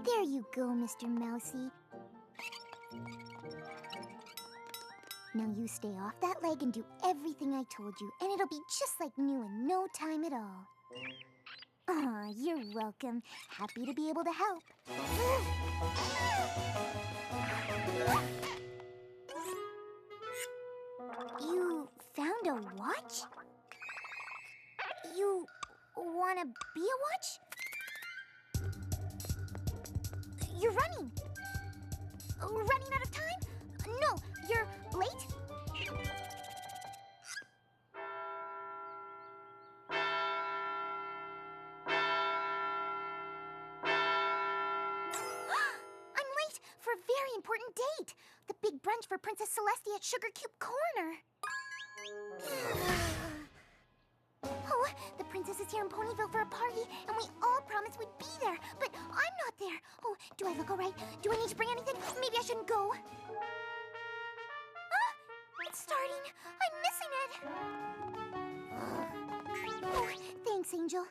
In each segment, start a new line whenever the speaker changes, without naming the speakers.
There you go, Mr. Mousy. Now you stay off that leg and do everything I told you, and it'll be just like new in no time at all. Aw, you're welcome. Happy to be able to help. You found a watch? You wanna be a watch? You're running. Running out of time? No, you're late? I'm late for a very important date. The big brunch for Princess Celestia at Sugar Cube Corner. Oh, the princess is here in Ponyville for a party, and we all promised we'd be there, but I'm not there. Oh, do I look all right? Do I need to bring anything? Maybe I shouldn't go. Ah, it's starting. I'm missing it. Oh, thanks, Angel.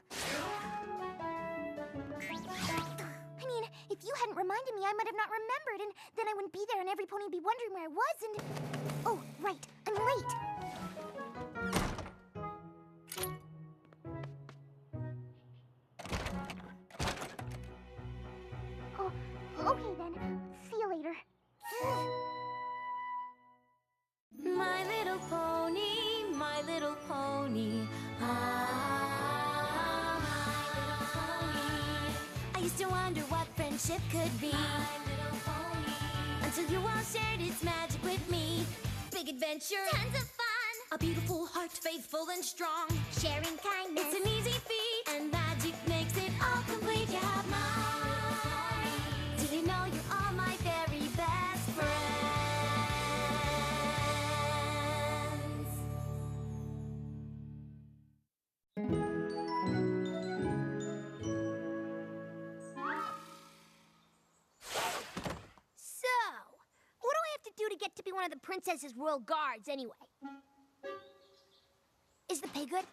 I mean, if you hadn't reminded me, I might have not remembered, and then I wouldn't be there, and every pony would be wondering where I was, and... Oh, right, I'm late. Oh, okay then. See you later.
My little pony, my little pony. Ah, my little pony. I used to wonder what friendship could be. My little pony. Until you all shared its magic with me. Big adventure, tons of fun. A beautiful heart, faithful and strong. Sharing kindness, it's an easy feat. And magic makes it all complete. You have mine. Did you know you're all my very best friends?
So, what do I have to do to get to be one of the princess's royal guards, anyway? Is the pay good?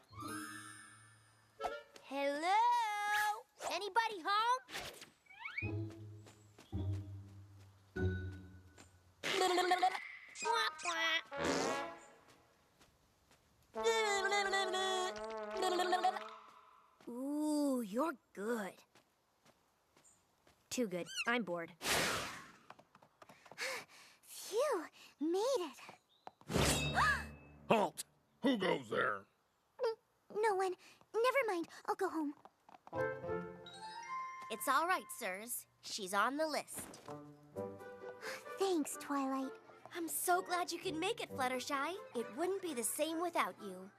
Hello? Anybody home? Ooh, you're good. Too good. I'm bored. Phew, made it.
Halt! Who goes there?
No one. Never mind. I'll go home.
It's all right, sirs. She's on the list.
Thanks, Twilight.
I'm so glad you could make it, Fluttershy. It wouldn't be the same without you.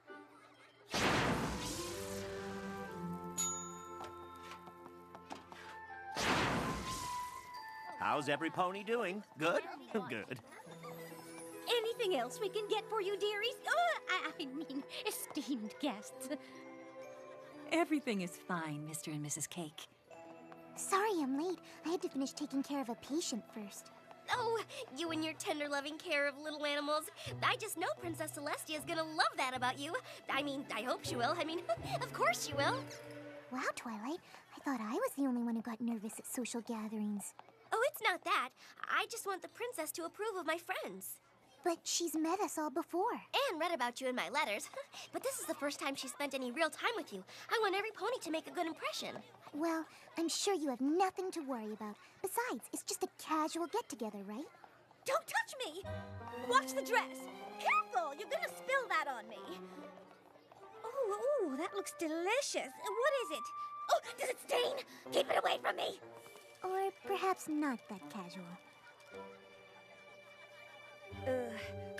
How's every pony doing? Good? Good.
Anything else we can get for you, dearies? I mean, esteemed guests.
Everything is fine, Mr. and Mrs. Cake.
Sorry I'm late. I had to finish taking care of a patient first.
Oh, you and your tender, loving care of little animals. I just know Princess Celestia is gonna love that about you. I mean, I hope she will. I mean, of course she will.
Wow, Twilight. I thought I was the only one who got nervous at social gatherings.
Oh, it's not that. I just want the princess to approve of my friends.
But she's met us all before.
And read about you in my letters. But this is the first time she spent any real time with you. I want every pony to make a good impression.
Well, I'm sure you have nothing to worry about. Besides, it's just a casual get-together, right?
Don't touch me! Watch the dress! Careful! You're gonna spill that on me! Ooh, that looks delicious. What is it?
Oh, does it stain? Keep it away from me.
Or perhaps not that casual.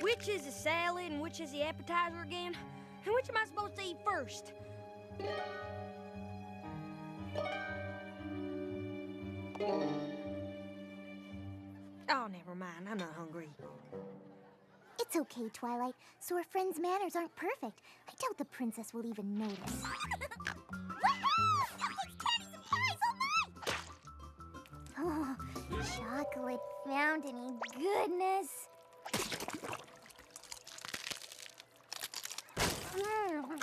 Which is the salad and which is the appetizer again? And which am I supposed to eat first? Oh, never mind. I'm not hungry.
It's okay, Twilight. So our friend's manners aren't perfect. I doubt the princess will even notice. Oh, chocolate fountainy goodness. You gonna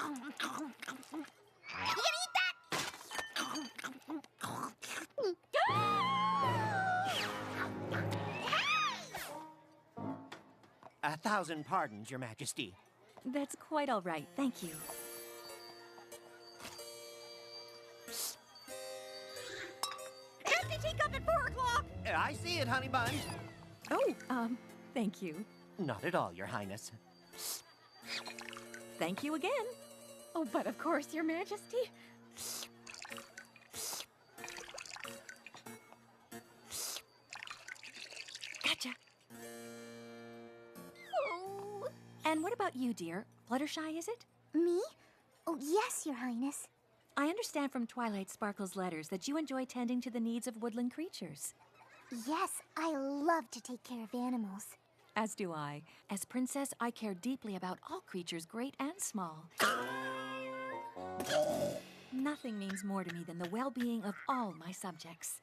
eat that?
1,000 pardons, Your Majesty.
That's quite all right, thank you.
Empty teacup at 4 o'clock!
I see it, honey bun.
Oh, thank you.
Not at all, Your Highness.
Thank you again.
Oh, but of course, Your Majesty.
Gotcha.
Oh.
And what about you, dear? Fluttershy, is it?
Me? Oh, yes, Your Highness.
I understand from Twilight Sparkle's letters that you enjoy tending to the needs of woodland creatures.
Yes, I love to take care of animals.
As do I. As princess, I care deeply about all creatures, great and small. Nothing means more to me than the well-being of all my subjects.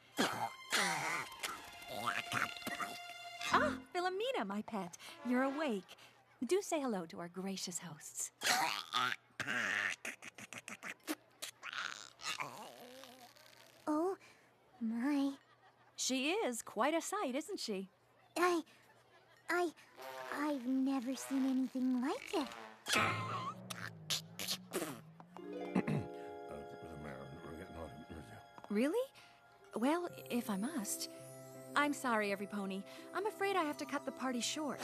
Ah, Philomena, my pet. You're awake. Do say hello to our gracious hosts.
Oh, my.
She is quite a sight, isn't she?
I've never seen anything like it.
Really? Well, if I must. I'm sorry, every pony. I'm afraid I have to cut the party short.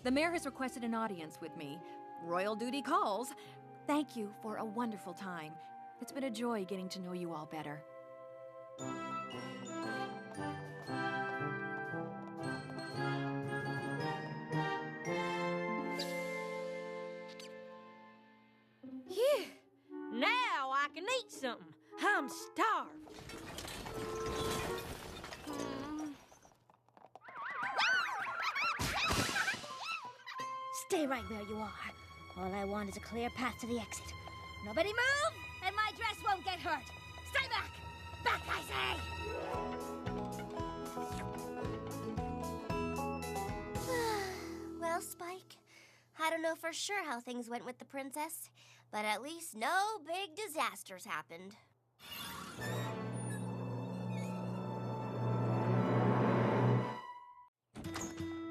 The mayor has requested an audience with me. Royal duty calls. Thank you for a wonderful time. It's been a joy getting to know you all better.
Phew! Now I can eat something. I'm starved. Stay right where you are. All I want is a clear path to the exit. Nobody move, and my dress won't get hurt. Stay back! Back, I say!
Well, Spike, I don't know for sure how things went with the princess, but at least no big disasters happened.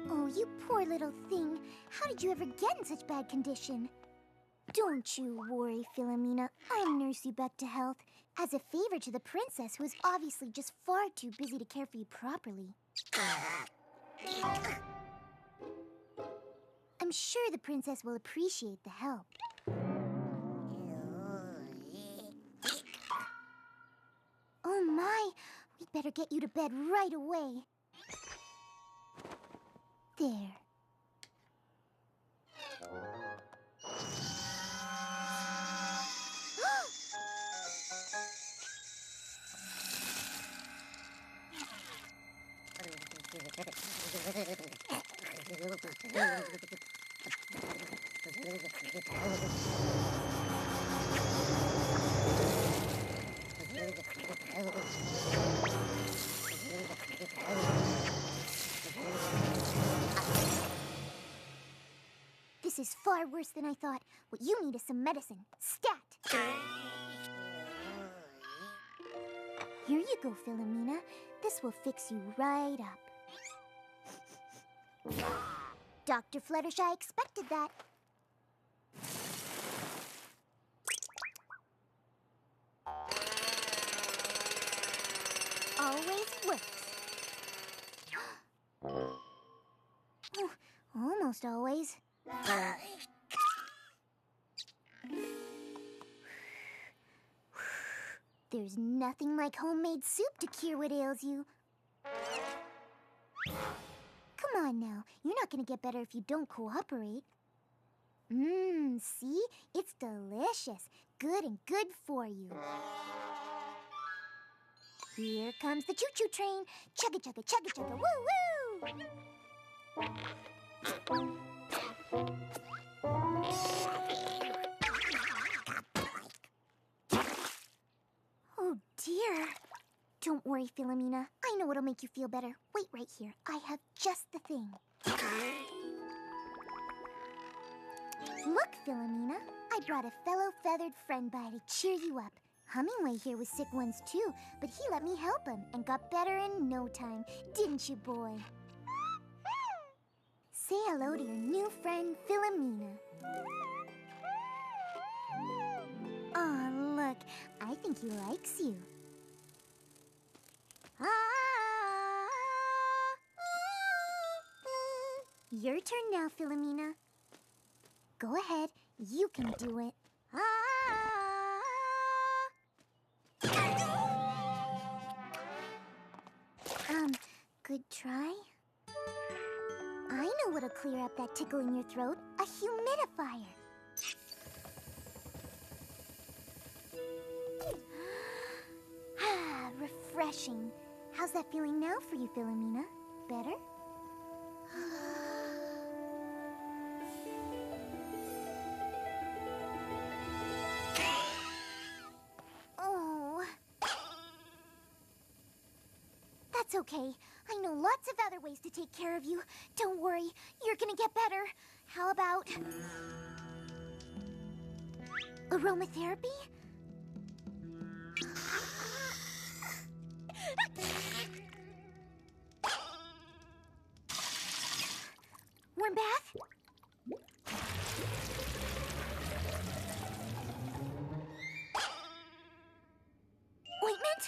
Oh, you poor little thing. How did you ever get in such bad condition? Don't you worry, Philomena. I'll nurse you back to health. As a favor to the princess, who is obviously just far too busy to care for you properly. I'm sure the princess will appreciate the help. Oh my, we'd better get you to bed right away. There. This is far worse than I thought. What you need is some medicine. Stat! Here you go, Philomena. This will fix you right up. Dr. Fluttershy expected that. Always works. Oh, almost always. There's nothing like homemade soup to cure what ails you. Come on now, you're not gonna get better if you don't cooperate. See? It's delicious. Good and good for you. Here comes the choo-choo train. Chugga chugga chugga chugga woo woo! Oh dear. Don't worry, Philomena. I know what'll make you feel better. Wait right here. I have just the thing. Look, Philomena. I brought a fellow feathered friend by to cheer you up. Hummingway here was sick once too, but he let me help him and got better in no time. Didn't you, boy? Say hello to your new friend, Philomena. Aw, look, I think he likes you. Your turn now, Philomena. Go ahead, you can do it. Good try. I know what'll clear up that tickle in your throat. A humidifier. Refreshing. How's that feeling now for you, Philomena? Better? Oh. That's okay. I know lots of other ways to take care of you. Don't worry, you're gonna get better. How about aromatherapy? Warm bath? Ointment?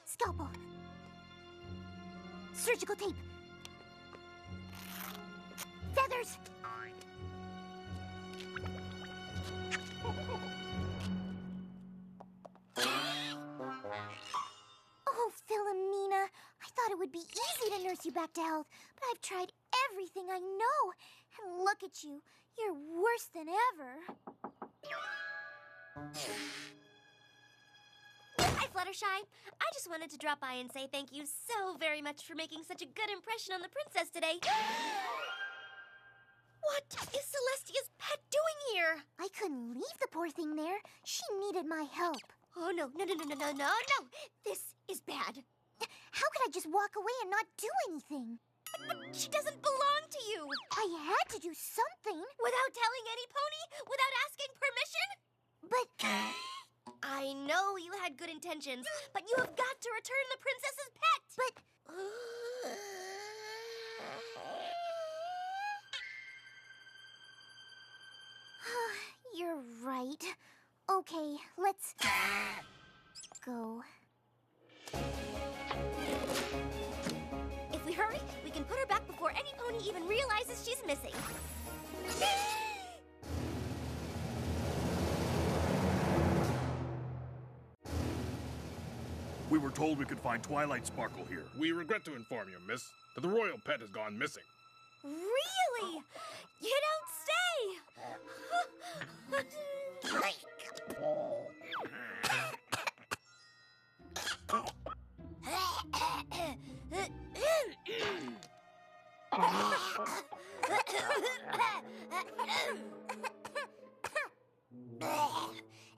Scalpel. Surgical tape. Feathers. Oh, Philomena, I thought it would be easy to nurse you back to health, but I've tried everything I know. And look at you. You're worse than ever.
Hi, Fluttershy. I just wanted to drop by and say thank you so very much for making such a good impression on the princess today. What is Celestia's pet doing here?
I couldn't leave the poor thing there. She needed my help.
Oh, no. This is bad.
How could I just walk away and not do anything?
But she doesn't belong to you.
I had to do something.
Without telling any pony? Without asking permission?
But
I know you had good intentions, but you have got to return the princess's pet.
But you're right. Okay, let's go.
If we hurry, we can put her back before any pony even realizes she's missing.
We were told we could find Twilight Sparkle here.
We regret to inform you, miss, that the royal pet has gone missing.
Really? You don't say!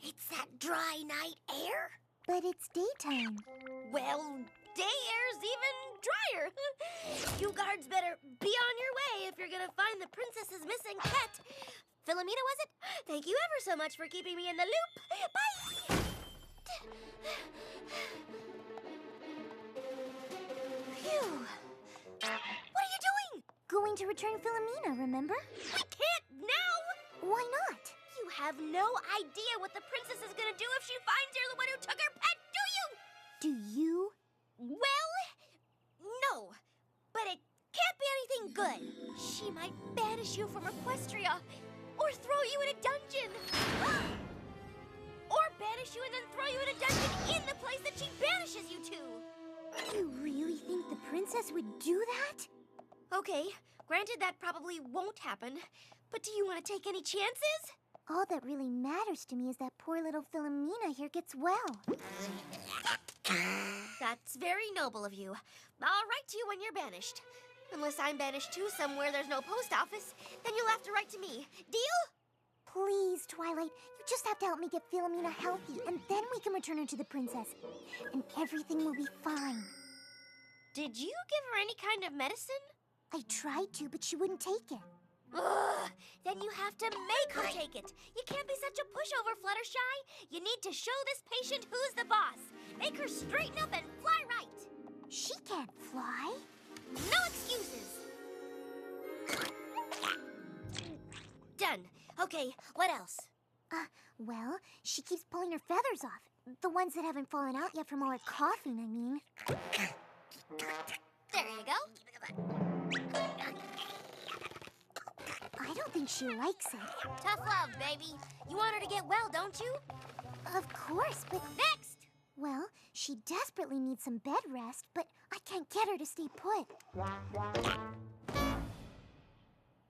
It's that dry night air?
But it's daytime.
Well, day air's even drier. You guards better be on your way if you're gonna find the princess's missing pet. Philomena, was it? Thank you ever so much for keeping me in the loop. Bye! Phew. What are you doing?
Going to return Philomena, remember?
We can't now!
Why not?
You have no idea what the princess is gonna do if she finds you're the one who took her pet, do you?
Do you?
Well, no. But it can't be anything good. She might banish you from Equestria, or throw you in a dungeon. Or banish you and then throw you in a dungeon in the place that she banishes you to.
You really think the princess would do that?
Okay, granted that probably won't happen, but do you want to take any chances?
All that really matters to me is that poor little Philomena here gets well.
That's very noble of you. I'll write to you when you're banished. Unless I'm banished too somewhere there's no post office, then you'll have to write to me. Deal?
Please, Twilight, you just have to help me get Philomena healthy, and then we can return her to the princess. And everything will be fine.
Did you give her any kind of medicine?
I tried to, but she wouldn't take it.
Ugh, then you have to make her take it. You can't be such a pushover, Fluttershy. You need to show this patient who's the boss. Make her straighten up and fly right.
She can't fly.
No excuses. Done. Okay, what else?
Well, she keeps pulling her feathers off. The ones that haven't fallen out yet from all her coughing, I mean.
There you go.
I don't think she likes it.
Tough love, baby. You want her to get well, don't you?
Of course, but...
Next!
Well, she desperately needs some bed rest, but I can't get her to stay put.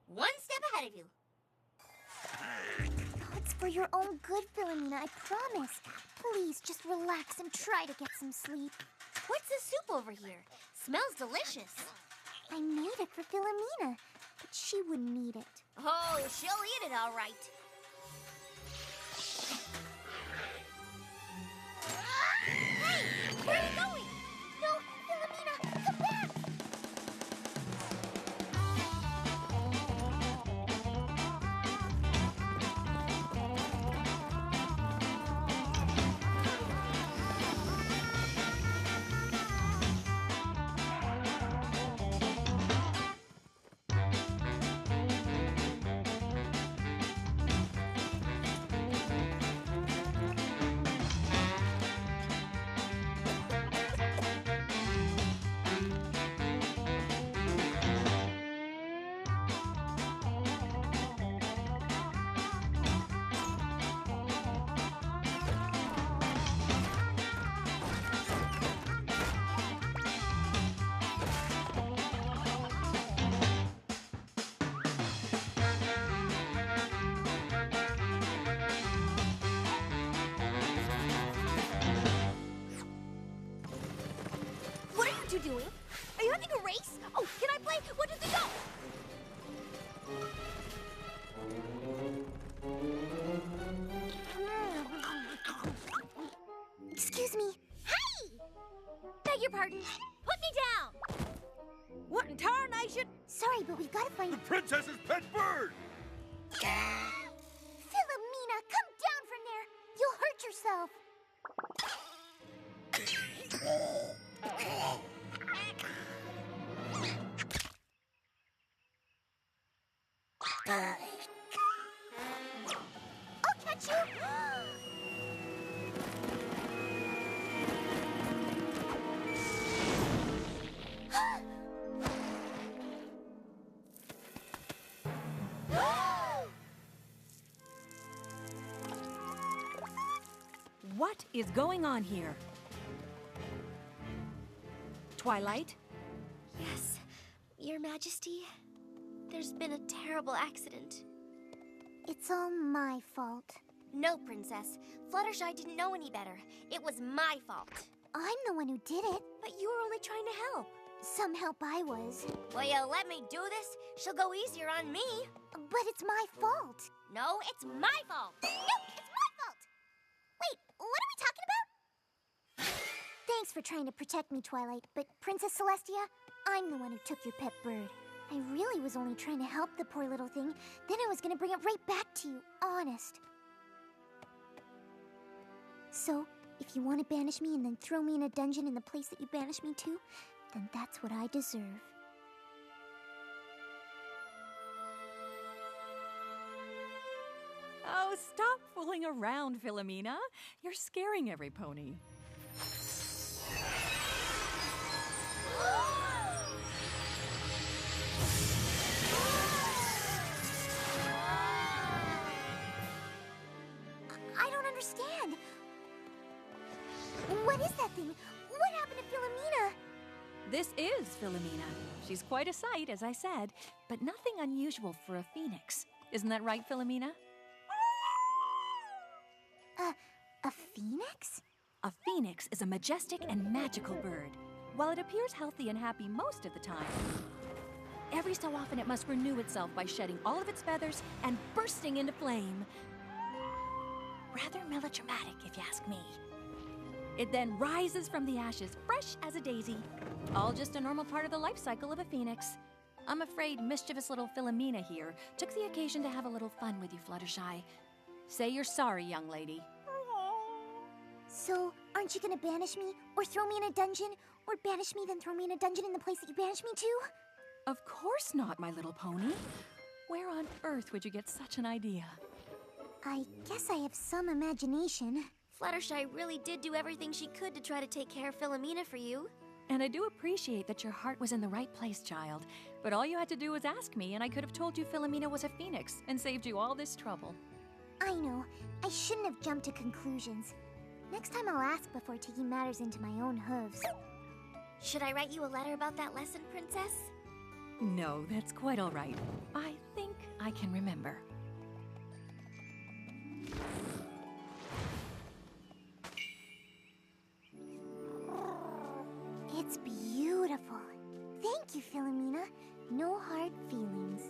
One step ahead of you.
Oh, it's for your own good, Philomena, I promise. Please, just relax and try to get some sleep.
What's this soup over here? Smells delicious.
I made it for Philomena, but she wouldn't eat it.
Oh, she'll eat it all right. Hey, where are you going?
No, Philomena, come back!
What are you two doing? Are you having a race? Oh, can I play? What does it go?
Excuse me.
Hey! Beg your pardon. Put me down.
What in tarnation?
Sorry, but we've got to find...
The princess's pet bird!
Philomena, come down from there! You'll hurt yourself! I'll catch you!
What is going on here? Twilight?
Yes, Your Majesty. There's been a terrible accident.
It's all my fault.
No, Princess. Fluttershy didn't know any better. It was my fault.
I'm the one who did it.
But you were only trying to help.
Some help I was.
Will you let me do this? She'll go easier on me.
But it's my fault.
No, it's my fault.
No, it's my fault! Wait, what are we talking about? Thanks for trying to protect me, Twilight, but Princess Celestia, I'm the one who took your pet bird. I really was only trying to help the poor little thing. Then I was gonna bring it right back to you, honest. So, if you want to banish me and then throw me in a dungeon in the place that you banished me to, then that's what I deserve.
Oh, stop fooling around, Philomena. You're scaring every pony.
I don't understand. What is that thing? What happened to Philomena?
This is Philomena. She's quite a sight, as I said, but nothing unusual for a phoenix. Isn't that right, Philomena?
A phoenix?
A phoenix is a majestic and magical bird. While it appears healthy and happy most of the time, every so often it must renew itself by shedding all of its feathers and bursting into flame. Rather melodramatic, if you ask me. It then rises from the ashes, fresh as a daisy. All just a normal part of the life cycle of a phoenix. I'm afraid mischievous little Philomena here took the occasion to have a little fun with you, Fluttershy. Say you're sorry, young lady.
So, aren't you gonna banish me? Or throw me in a dungeon? Or banish me, then throw me in a dungeon in the place that you banished me to?
Of course not, my little pony. Where on earth would you get such an idea?
I guess I have some imagination.
Fluttershy really did do everything she could to try to take care of Philomena for you.
And I do appreciate that your heart was in the right place, child. But all you had to do was ask me, and I could have told you Philomena was a phoenix and saved you all this trouble.
I know. I shouldn't have jumped to conclusions. Next time I'll ask before taking matters into my own hooves.
Should I write you a letter about that lesson, Princess?
No, that's quite all right. I think I can remember.
It's beautiful. Thank you, Philomena. No hard feelings.